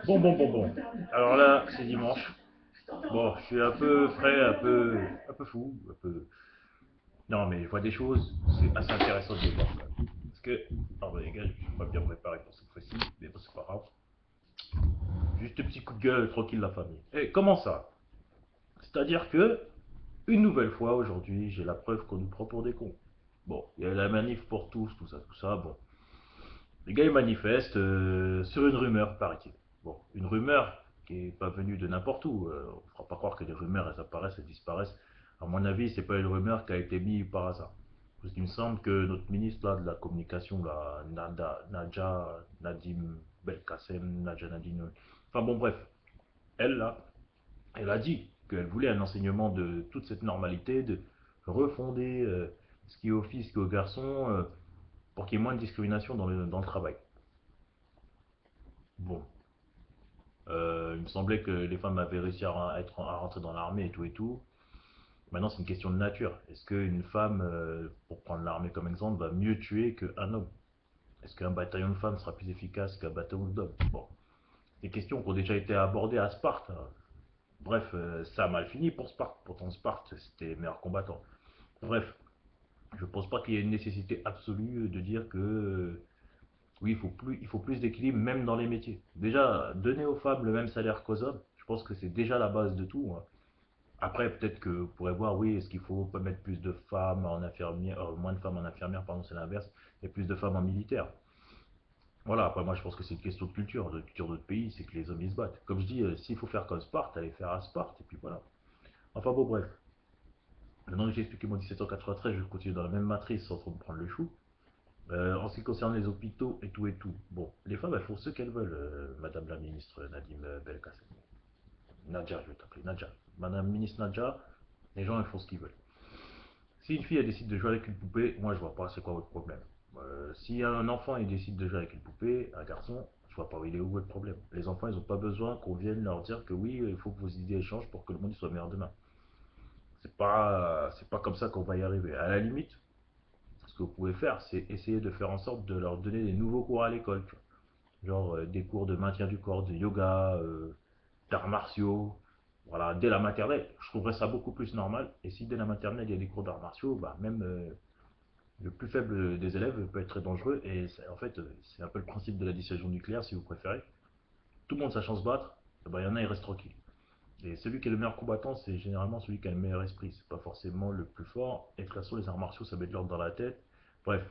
Bon. Alors là, c'est dimanche. Bon, je suis un peu frais, un peu fou, un peu. Non, mais je vois des choses, c'est assez intéressant de les voir quand même. Parce que, non, bah, les gars, je suis pas bien préparé pour cette fois-ci, mais bon, c'est pas grave. Juste un petit coup de gueule, tranquille, la famille. Et comment ça? C'est-à-dire que, une nouvelle fois aujourd'hui, j'ai la preuve qu'on nous prend pour des cons. Bon, il y a la manif pour tous, tout ça, bon. Les gars, ils manifestent sur une rumeur, paraît-il. Bon, une rumeur qui n'est pas venue de n'importe où. On ne fera pas croire que des rumeurs, elles apparaissent, elles disparaissent. À mon avis, c'est pas une rumeur qui a été mise par hasard. Parce qu'il me semble que notre ministre là, de la communication, là, Nadim Belkacem, Nadja Nadine, enfin bon, bref, elle là, elle a dit qu'elle voulait un enseignement de toute cette normalité, de refonder ce qui est aux filles, ce qui est aux garçons, pour qu'il y ait moins de discrimination dans le travail. Bon, il me semblait que les femmes avaient réussi à rentrer dans l'armée et tout et tout. Maintenant, c'est une question de nature. Est-ce qu'une femme, pour prendre l'armée comme exemple, va mieux tuer qu'un homme? Est-ce qu'un bataillon de femmes sera plus efficace qu'un bataillon d'hommes? Bon, des questions qui ont déjà été abordées à Sparte. Bref, ça a mal fini pour Sparte. Pourtant, Sparte, c'était les meilleurs combattants. Bref, je ne pense pas qu'il y ait une nécessité absolue de dire que oui, il faut plus d'équilibre, même dans les métiers. Déjà, donner aux femmes le même salaire qu'aux hommes, je pense que c'est déjà la base de tout, hein. Après, peut-être que vous pourrez voir, oui, est-ce qu'il faut pas mettre plus de femmes en infirmière, moins de femmes en infirmière, pardon, c'est l'inverse, et plus de femmes en militaire. Voilà, après, moi, je pense que c'est une question de culture d'autres pays, c'est que les hommes, ils se battent. Comme je dis, s'il faut faire comme Sparte, allez faire à Sparte, et puis voilà. Enfin bon, bref. Maintenant que j'ai expliqué mon 1793, je vais continuer dans la même matrice sans trop me prendre le chou. En ce qui concerne les hôpitaux et tout, bon, les femmes, elles font ce qu'elles veulent, Madame la ministre Nadim Belkacem. Nadja, je vais t'appeler Nadja. Madame ministre Nadja, les gens, ils font ce qu'ils veulent. Si une fille, elle décide de jouer avec une poupée, moi, je vois pas c'est quoi votre problème. Si un enfant, il décide de jouer avec une poupée, un garçon, je vois pas où il est où votre problème. Les enfants, ils ont pas besoin qu'on vienne leur dire que oui, il faut que vos idées échangent pour que le monde soit meilleur demain. C'est pas comme ça qu'on va y arriver. À la limite, ce que vous pouvez faire, c'est essayer de faire en sorte de leur donner des nouveaux cours à l'école. Genre des cours de maintien du corps, de yoga, d'arts martiaux. Voilà, dès la maternelle, je trouverais ça beaucoup plus normal. Et si dès la maternelle, il y a des cours d'arts martiaux, bah, même le plus faible des élèves peut être très dangereux. Et en fait, c'est un peu le principe de la dissuasion nucléaire, si vous préférez. Tout le monde sachant se battre, eh ben, il y en a, il reste tranquille. Et celui qui est le meilleur combattant, c'est généralement celui qui a le meilleur esprit. C'est pas forcément le plus fort. Et de toute façon, les arts martiaux, ça met de l'ordre dans la tête. Bref,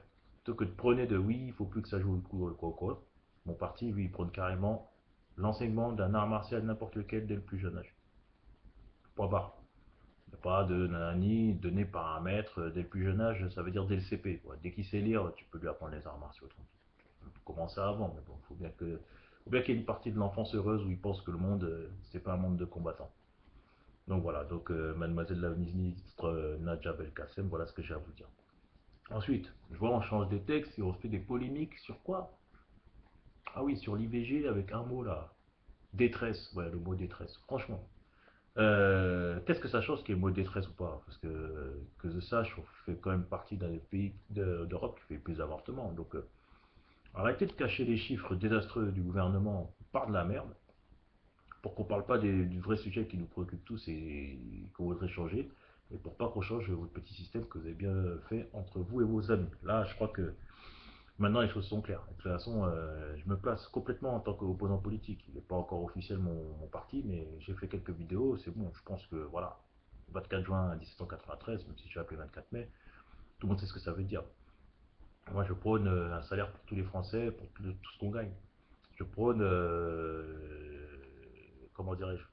plutôt que de prôner de oui, il faut plus que ça joue le coup, quoi. Mon parti, lui, il prône carrément l'enseignement d'un art martial n'importe lequel dès le plus jeune âge. Point barre. Il n'y a pas de nanani donné par un maître dès le plus jeune âge, ça veut dire dès le CP, quoi. Dès qu'il sait lire, tu peux lui apprendre les arts martiaux tranquille. On peut commencer avant, mais bon, faut bien qu'il y ait une partie de l'enfance heureuse où il pense que le monde, c'est pas un monde de combattants. Donc voilà, donc mademoiselle la ministre Nadja Belkacem, voilà ce que j'ai à vous dire. Ensuite, je vois on change des textes et on fait des polémiques sur quoi? Ah oui, sur l'IVG avec un mot là. Détresse, ouais, le mot détresse. Franchement, qu'est-ce que ça change qu'il y ait le mot détresse ou pas? Parce que je sache, on fait quand même partie d'un des pays d'Europe qui fait le plus d'avortements. Donc arrêtez de cacher les chiffres désastreux du gouvernement par de la merde pour qu'on parle pas du vrai sujet qui nous préoccupe tous et qu'on voudrait changer, et pour pas qu'on change votre petit système que vous avez bien fait entre vous et vos amis. Là, je crois que maintenant les choses sont claires. De toute façon, je me place complètement en tant qu'opposant politique. Il n'est pas encore officiel mon parti, mais j'ai fait quelques vidéos, c'est bon, je pense que voilà. 24 juin 1793, même si je suis appelé 24 mai, tout le monde sait ce que ça veut dire. Moi, je prône un salaire pour tous les Français, pour tout ce qu'on gagne. Je prône, comment dirais-je,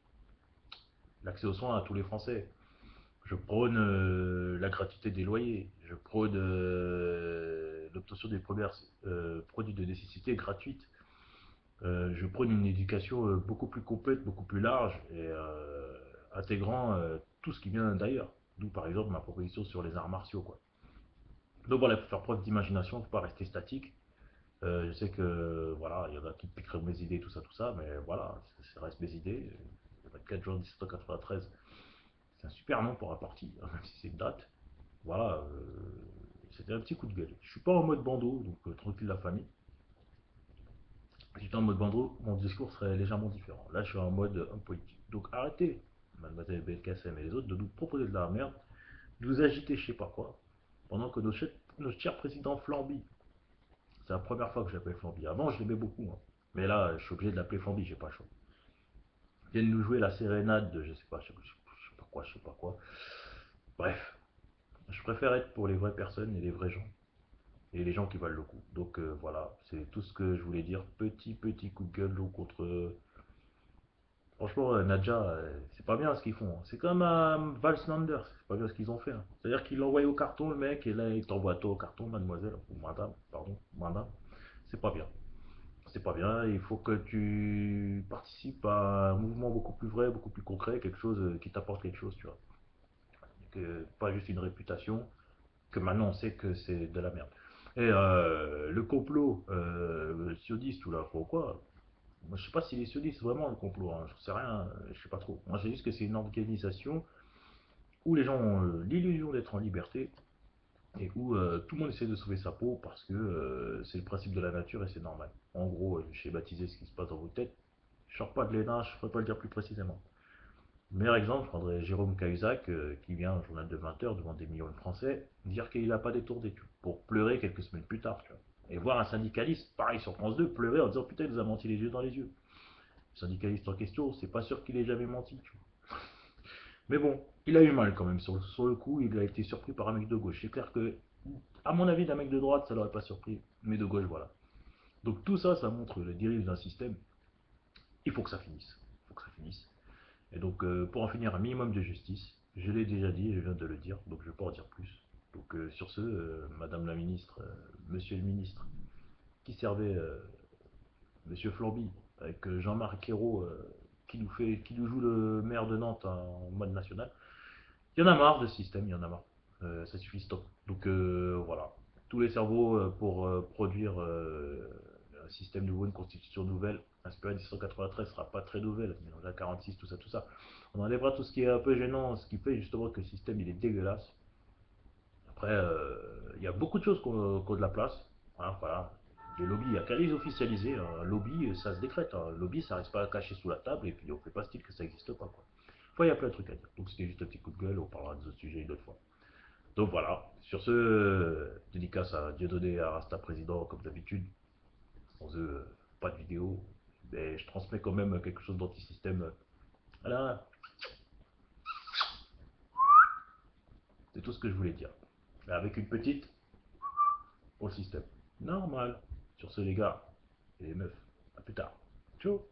l'accès aux soins à tous les Français. Je prône la gratuité des loyers. Je prône l'obtention des premiers produits de nécessité gratuites. Je prône une éducation beaucoup plus complète, beaucoup plus large et intégrant tout ce qui vient d'ailleurs. D'où par exemple ma proposition sur les arts martiaux, quoi. Donc voilà, il faut faire preuve d'imagination, il ne faut pas rester statique. Je sais que voilà, il y en a qui piqueraient mes idées, tout ça, mais voilà, ça reste mes idées. Le 24 juin 1793, C'est un super nom pour un parti, hein, même si c'est une date. Voilà, c'était un petit coup de gueule. Je suis pas en mode bandeau, donc tranquille la famille. Si j'étais en mode bandeau, mon discours serait légèrement différent. Là, je suis en mode homme politique. Donc arrêtez, mademoiselle Belkacem et les autres, de nous proposer de la merde, de vous agiter je sais pas quoi, pendant que nos chers présidents flambent. C'est la première fois que j'appelle Flamby. Avant, je l'aimais beaucoup, moi. Mais là, je suis obligé de l'appeler Flamby, j'ai pas le choix. Ils viennent nous jouer la sérénade de je sais pas, je sais pas quoi, je sais pas quoi. Bref, je préfère être pour les vraies personnes et les vrais gens. Et les gens qui valent le coup. Donc voilà, c'est tout ce que je voulais dire. Petit coup de gueule contre. Franchement, Nadja, c'est pas bien ce qu'ils font, hein. C'est comme Val Sanders, c'est pas bien ce qu'ils ont fait, hein. C'est-à-dire qu'ils l'envoient au carton, le mec, et là, il t'envoie toi au carton, mademoiselle, ou madame, pardon, madame. C'est pas bien. C'est pas bien, il faut que tu participes à un mouvement beaucoup plus vrai, beaucoup plus concret, quelque chose qui t'apporte quelque chose, tu vois. Que, pas juste une réputation, que maintenant on sait que c'est de la merde. Et le complot sioniste ou là, pourquoi moi, je sais pas s'il est sioniste vraiment le complot, hein, je sais rien, je sais pas trop. Moi, je sais juste que c'est une organisation où les gens ont l'illusion d'être en liberté et où tout le monde essaie de sauver sa peau parce que c'est le principe de la nature et c'est normal. En gros, je vais baptiser ce qui se passe dans vos têtes. Je sors pas de l'ENA, je ne pourrais pas le dire plus précisément. Meilleur exemple, je prendrais Jérôme Cahuzac, qui vient au journal de 20 heures devant des millions de Français, dire qu'il n'a pas détourné, tu vois, pour pleurer quelques semaines plus tard, tu vois. Et voir un syndicaliste, pareil sur France 2, pleurer en disant putain, il nous a menti les yeux dans les yeux. Le syndicaliste en question, c'est pas sûr qu'il ait jamais menti, tu vois. Mais bon, il a eu mal quand même. Sur le coup, il a été surpris par un mec de gauche. C'est clair que, à mon avis, d'un mec de droite, ça l'aurait pas surpris. Mais de gauche, voilà. Donc tout ça, ça montre le dérive d'un système. Il faut que ça finisse. Il faut que ça finisse. Et donc, pour en finir, un minimum de justice. Je l'ai déjà dit, je viens de le dire, donc je ne vais pas en dire plus. Donc, sur ce, Madame la ministre, Monsieur le ministre, qui servait Monsieur Flamby, avec Jean-Marc Ayrault, qui nous joue le maire de Nantes en mode national. Il y en a marre de ce système, il y en a marre. Ça suffit, stop. Donc voilà. Tous les cerveaux pour produire un système nouveau, une constitution nouvelle, inspirée de 1793, sera pas très nouvelle, mais on a 46, tout ça, tout ça. On enlèvera tout ce qui est un peu gênant, ce qui fait justement que le système il est dégueulasse. Après, il y a beaucoup de choses qui ont de la place. Hein, voilà. Les lobbies, il n'y a qu'à les officialiser. Un lobby, ça se décrète. Un lobby, ça reste pas caché sous la table et puis on fait pas style que ça n'existe pas, quoi. Enfin, il y a plein de trucs à dire. Donc c'était juste un petit coup de gueule, on parlera de ce sujet une autre fois. Donc voilà, sur ce, dédicace à Dieudonné et à Rasta Président, comme d'habitude. Sans eux, pas de vidéo. Mais je transmets quand même quelque chose d'anti-système. Voilà, c'est tout ce que je voulais dire. Mais avec une petite pour le système. Normal. Sur ce, les gars et les meufs, à plus tard. Ciao.